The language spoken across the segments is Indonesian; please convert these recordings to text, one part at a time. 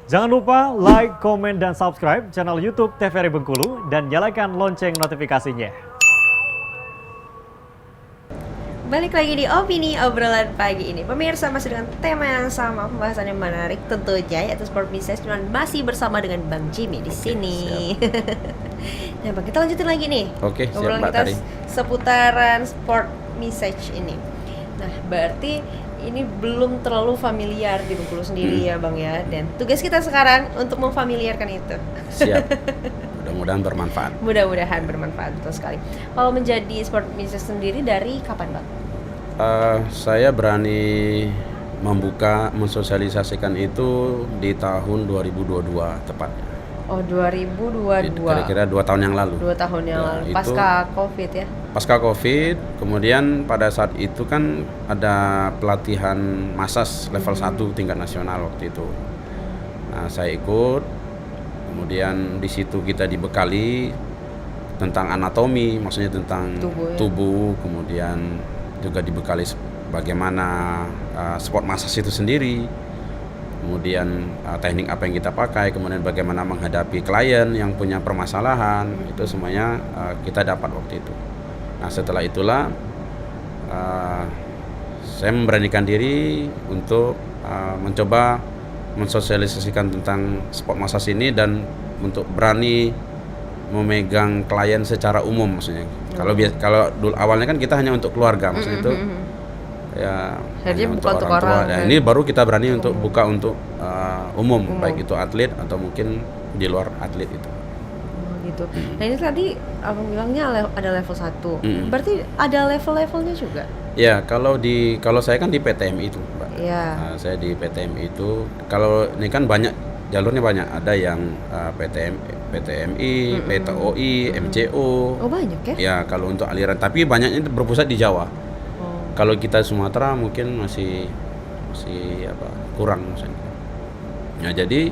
Jangan lupa like, komen, dan subscribe channel YouTube TVRI Bengkulu dan nyalakan lonceng notifikasinya. Balik lagi di Opini Obrolan Pagi ini. Pemirsa, masih dengan tema yang sama, pembahasan yang menarik tentunya, yaitu sport misses, cuman masih bersama dengan Bang Jimmy di sini. Nah, Bang, kita lanjutin lagi nih. Oke, siap, obrolan Mbak kita Tari. seputaran sport misses ini. Nah, berarti ini belum terlalu familiar di Bengkulu sendiri ya, Bang ya. Dan tugas kita sekarang untuk memfamiliarkan itu. Siap. Mudah-mudahan bermanfaat. Mudah-mudahan bermanfaat, betul sekali. Kalau menjadi sport misses sendiri dari kapan, Bang? Saya berani mensosialisasikan itu di tahun 2022 tepatnya. Oh, 2022. Kira-kira 2 tahun yang lalu. 2 tahun yang Ya, lalu, itu pasca Covid ya? Pasca Covid, kemudian pada saat itu kan ada pelatihan massas level 1 tingkat nasional waktu itu. Nah, saya ikut, kemudian di situ kita dibekali tentang anatomi, maksudnya tentang tubuh, kemudian juga dibekali bagaimana sport massas itu sendiri, kemudian teknik apa yang kita pakai, kemudian bagaimana menghadapi klien yang punya permasalahan, itu semuanya kita dapat waktu itu. Nah, setelah itulah saya memberanikan diri untuk mencoba mensosialisasikan tentang sport massas ini dan untuk berani memegang klien secara umum, maksudnya. Kalau dulu awalnya kan kita hanya untuk keluarga, maksudnya itu ya hanya bukan untuk orang tua. orang, Nah, kan? ini baru kita berani untuk buka untuk umum, baik itu atlet atau mungkin di luar atlet itu. Oh, gitu. Nah, ini tadi Abang bilangnya ada level 1. Berarti ada level-levelnya juga? Ya, kalau saya kan di PTMI itu, Mbak. Iya. Nah, saya di PTMI itu, kalau ini kan banyak jalurnya, banyak. Ada yang PTMI, PTOI, MCO. Oh, banyak ya? Ya, kalau untuk aliran, tapi banyaknya itu berpusat di Jawa. Oh. Kalau kita Sumatera mungkin masih kurang maksudnya. Nah, jadi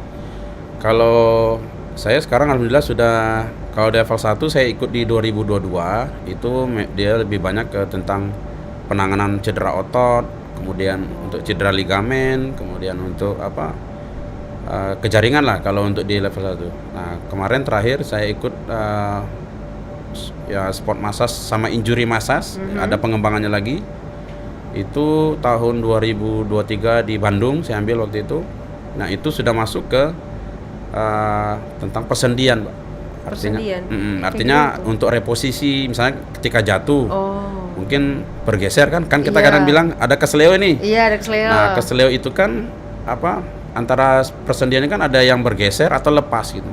kalau saya sekarang alhamdulillah sudah, kalau di level 1 saya ikut di 2022, itu dia lebih banyak ke tentang penanganan cedera otot, kemudian untuk cedera ligamen, kemudian untuk kejaringan lah kalau untuk di level 1. Nah, kemarin terakhir saya ikut ya sport massas sama injury massas, ada pengembangannya lagi. Itu tahun 2023 di Bandung saya ambil waktu itu. Nah, itu sudah masuk ke tentang persendian, Mbak. Artinya untuk reposisi, misalnya ketika jatuh, mungkin bergeser kan kita kadang bilang ada kesleo nih. Iya, ada kesleo. Nah, kesleo itu kan antara persendiannya kan ada yang bergeser atau lepas gitu.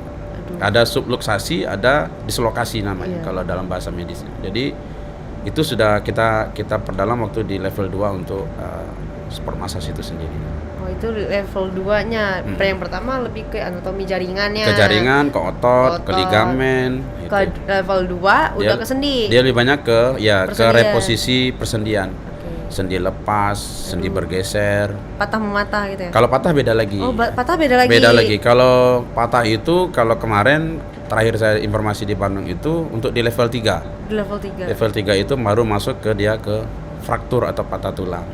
Ada subluxasi, ada dislokasi namanya kalau dalam bahasa medisnya. Jadi itu sudah kita perdalam waktu di level 2 untuk sport massas itu sendiri. Oh, itu level 2-nya. Yang pertama lebih ke anatomi jaringannya. Ke jaringan, ke otot, ke ligamen. Ke level 2 udah ke sendi. Dia lebih banyak ke Persendian. reposisi persendian. Sendi lepas, sendi bergeser. Patah mematah gitu ya? Kalau patah beda lagi. Oh, patah beda lagi. Beda lagi. Kalau patah itu, kalau kemarin terakhir saya informasi di Bandung itu untuk di level 3. Di level 3. Level 3 itu baru masuk ke fraktur atau patah tulang.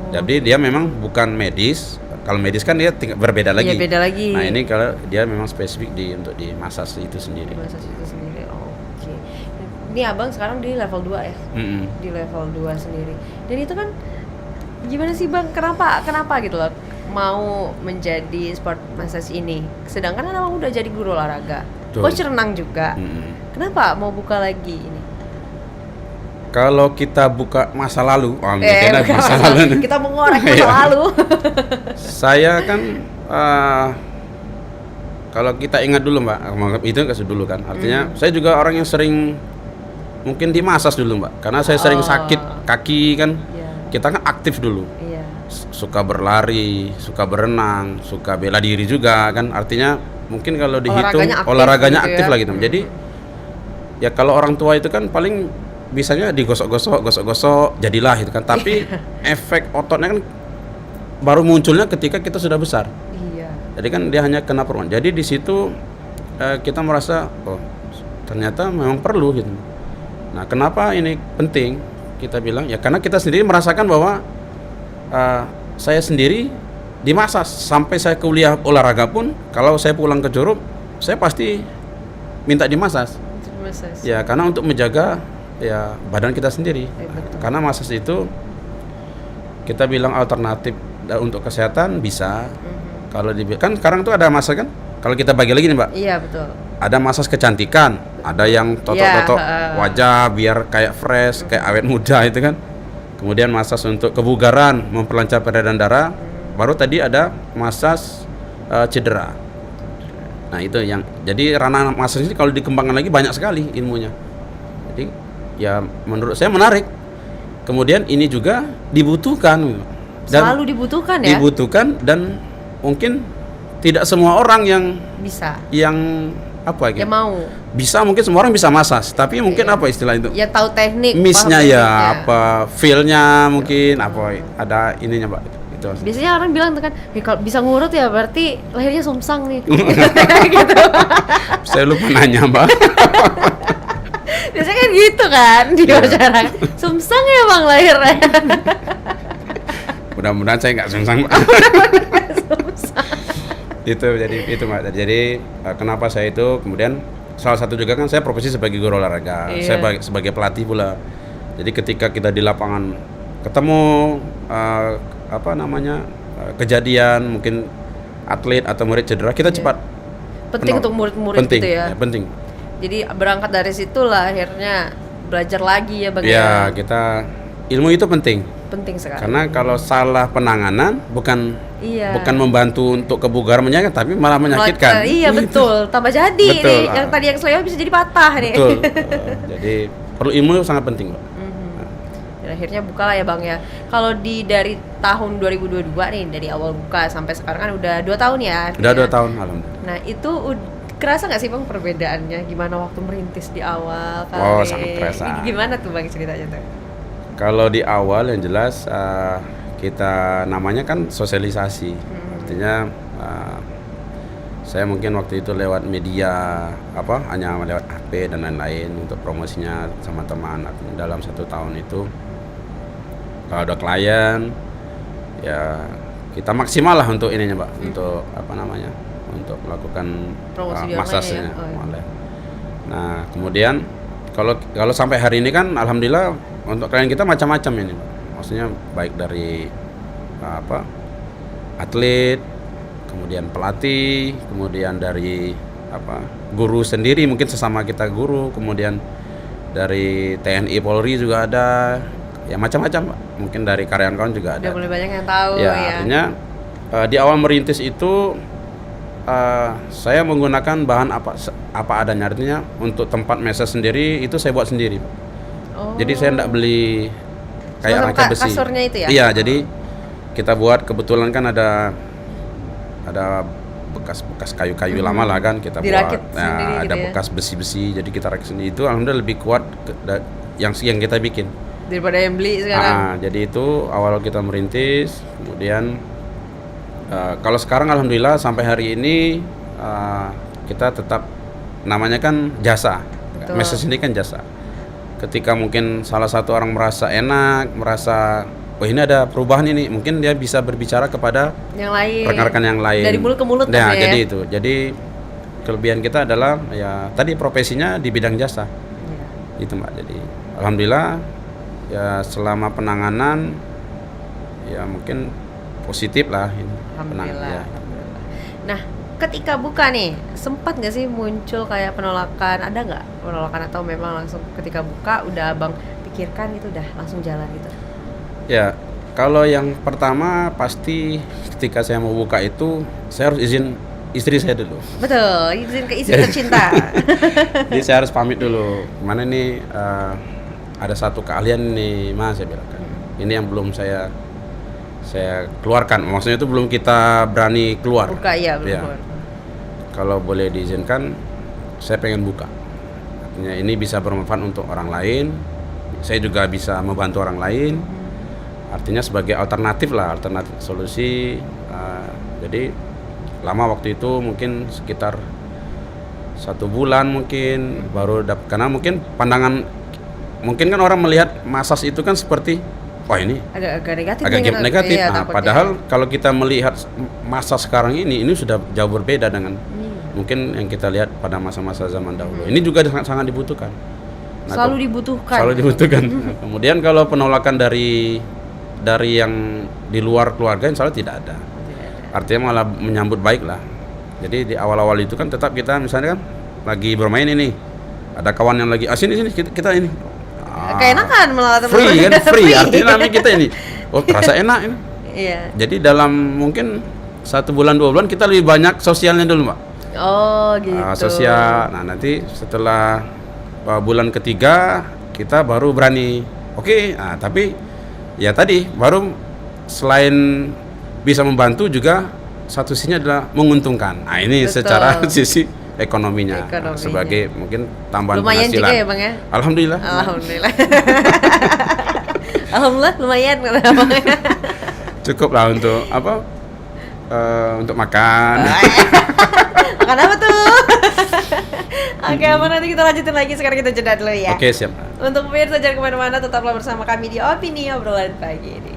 Jadi dia memang bukan medis. Kalau medis kan dia berbeda lagi. Iya, beda lagi. Nah, ini kalau dia memang spesifik untuk di massas itu sendiri. Massas itu sendiri. Oke. Ini Abang sekarang di level 2 ya? Di level 2 sendiri. Dan itu kan gimana sih, Bang? Kenapa gitu loh mau menjadi sport massage ini? Sedangkan kan Abang udah jadi guru olahraga. Coach renang juga. Kenapa mau buka lagi ini? Kalau kita buka masa lalu, kita mengorek masa lalu. Saya kan kalau kita ingat dulu, Mbak, itu kasih dulu kan. Artinya saya juga orang yang sering mungkin di massas dulu, Mbak, karena saya sering sakit kaki kan. Kita kan aktif dulu. Suka berlari, suka berenang, suka bela diri juga kan. Artinya mungkin kalau dihitung olahraganya aktif lah gitu. Jadi ya kalau orang tua itu kan paling bisanya digosok-gosok jadilah gitu kan. Tapi efek ototnya kan baru munculnya ketika kita sudah besar. Jadi kan dia hanya kena perubahan. Jadi di situ kita merasa ternyata memang perlu gitu. Nah, kenapa ini penting? Kita bilang ya karena kita sendiri merasakan bahwa saya sendiri dimasas. Sampai saya kuliah olahraga pun, kalau saya pulang ke Jorup, saya pasti minta dimasas. Massage. Ya, karena untuk menjaga ya badan kita sendiri. Betul. Karena masas itu kita bilang alternatif untuk kesehatan bisa. Kalau kan sekarang tuh ada masas kan? Kalau kita bagi lagi nih, Mbak. Iya, betul. Ada masas kecantikan, ada yang totok-totok wajah biar kayak fresh, kayak awet muda itu kan. Kemudian masas untuk kebugaran, memperlancar peredaran darah. Baru tadi ada masas cedera. Nah, itu yang jadi ranah masas ini kalau dikembangkan lagi banyak sekali ilmunya. Jadi ya menurut saya menarik. Kemudian ini juga dibutuhkan dan Selalu dibutuhkan ya? dibutuhkan dan mungkin tidak semua orang yang Bisa. apa gitu. Ya mau. Bisa, mungkin semua orang bisa masas, tapi mungkin apa istilah itu? Ya tahu teknik. Miss-nya paham ya, tekniknya. apa feel-nya mungkin apa ada ininya, Mbak. Itu. Biasanya orang bilang tuh kan, kalau bisa ngurut ya berarti lahirnya sumsang nih. Gitu. Saya lupa nanya, Mbak. Biasanya kan gitu kan di Iya. masyarakat. Sumsang ya bang lahirnya. Mudah-mudahan saya nggak sungsang, Mbak. Sumsang. itu Mbak. Jadi kenapa saya itu kemudian salah satu juga kan saya profesi sebagai guru olahraga, Iya. saya sebagai pelatih pula. Jadi ketika kita di lapangan ketemu kejadian mungkin atlet atau murid cedera, kita cepat Penting penolong. untuk murid-murid Penting, gitu ya. penting. Jadi berangkat dari situ lah akhirnya belajar lagi ya bang. Ya, kita ilmu itu penting. Penting sekali. Karena kalau salah penanganan bukan Iya. membantu untuk kebugaran menjaga, tapi malah menyakitkan. Iya betul. Tambah jadi Betul, nih. Yang tadi yang selewat bisa jadi patah nih. Betul. Jadi perlu ilmu sangat penting, Mbak. Dan akhirnya buka lah ya bang ya. Kalau dari tahun 2022 nih, dari awal buka sampai sekarang kan udah 2 tahun ya. Udah artinya. 2 tahun, alhamdulillah. Nah itu kerasa nggak sih bang perbedaannya? Gimana waktu merintis di awal? Oh, sangat kerasa. Gimana tuh bang ceritanya tuh? Kalau di awal yang jelas kita namanya kan sosialisasi. Artinya saya mungkin waktu itu lewat media hanya lewat HP dan lain-lain untuk promosinya sama teman. Dalam 1 tahun itu kalau ada klien ya kita maksimal lah untuk ininya, Mbak, untuk untuk melakukan Promosi di masasnya online ya? Oh, iya. online. Nah, kemudian kalau sampai hari ini kan alhamdulillah untuk klien kita macam-macam ini, Mbak. Maksudnya baik dari atlet, kemudian pelatih, kemudian dari guru sendiri, mungkin sesama kita guru, kemudian dari TNI Polri juga ada, ya macam-macam, Mbak. Mungkin dari karyawan juga ada. Udah mulai banyak yang tahu Ya, ya. artinya di awal merintis itu saya menggunakan bahan apa adanya. Artinya untuk tempat mesa sendiri itu saya buat sendiri. Oh. Jadi saya tidak beli kayak Semacam rangka besi. kasurnya itu ya? Iya, jadi kita buat, kebetulan kan ada bekas kayu-kayu lama lah kan kita Dirakit buat. sendiri Nah, gitu ada ya? bekas besi-besi, jadi kita rakit sendiri. Itu alhamdulillah lebih kuat yang kita bikin. Daripada yang beli sekarang. Jadi itu awal kita merintis, kemudian kalau sekarang alhamdulillah sampai hari ini kita tetap namanya kan jasa. Betul. Message ini kan jasa. Ketika mungkin salah satu orang merasa enak, merasa oh ini ada perubahan ini, mungkin dia bisa berbicara kepada Yang lain. rekan-rekan yang lain. Dari mulut ke mulut Nah, maksudnya jadi ya? itu. Jadi kelebihan kita adalah ya tadi profesinya di bidang jasa. Iya. Itu, Mbak. Jadi alhamdulillah ya selama penanganan ya mungkin positif lah ini. Alhamdulillah. Ya. Alhamdulillah. Nah, ketika buka nih, sempat nggak sih muncul kayak penolakan? Ada nggak penolakan atau memang langsung ketika buka udah abang pikirkan itu udah langsung jalan gitu? Ya, kalau yang pertama pasti ketika saya mau buka itu saya harus izin istri saya dulu. Betul, izin ke istri tercinta. Jadi saya harus pamit dulu. Mana nih ada satu keahlian nih, Mas, saya bilang kan. Ini yang belum saya keluarkan. Maksudnya itu belum kita berani keluar. Buka ya, belum Ya. keluar. Kalau boleh diizinkan, saya pengen buka. Artinya ini bisa bermanfaat untuk orang lain. Saya juga bisa membantu orang lain. Artinya sebagai alternatif solusi. Jadi lama waktu itu mungkin sekitar 1 bulan mungkin baru karena mungkin pandangan mungkin kan orang melihat masas itu kan seperti wah ini agak negatif. agak negatif. Iya, Nah, takutnya. padahal kalau kita melihat masa sekarang ini sudah jauh berbeda dengan mungkin yang kita lihat pada masa-masa zaman dahulu. Ini juga sangat dibutuhkan. Nah, selalu dibutuhkan. Selalu dibutuhkan. Nah, kemudian kalau penolakan dari yang di luar keluarga, insya Allah tidak ada. Artinya malah menyambut baik lah. Jadi di awal-awal itu kan tetap kita misalnya kan lagi bermain ini, ada kawan yang lagi sini kita ini. Keenakan malah teman-teman. Free kan, free. Artinya namanya kita ini, oh terasa enak ini. Iya. Jadi dalam mungkin 1 bulan 2 bulan kita lebih banyak sosialnya dulu, Mbak. Oh gitu. Sosial. Nah nanti setelah bulan ketiga kita baru berani. Oke. Nah tapi ya tadi baru selain bisa membantu juga satu sisinya adalah menguntungkan. Nah ini Betul. secara sisi ekonominya. Nah, sebagai mungkin tambahan lumayan penghasilan. Lumayan juga ya Bang ya? Alhamdulillah. Alhamdulillah. Alhamdulillah lumayan. Cukup lah untuk apa? Untuk makan. Makan apa tuh? Oke, Abang, nanti kita lanjutin lagi. Sekarang kita jeda dulu ya. Oke, siap. Untuk pemirsa jangan kemana-mana, tetaplah bersama kami di Opini Obrolan Pagi ini.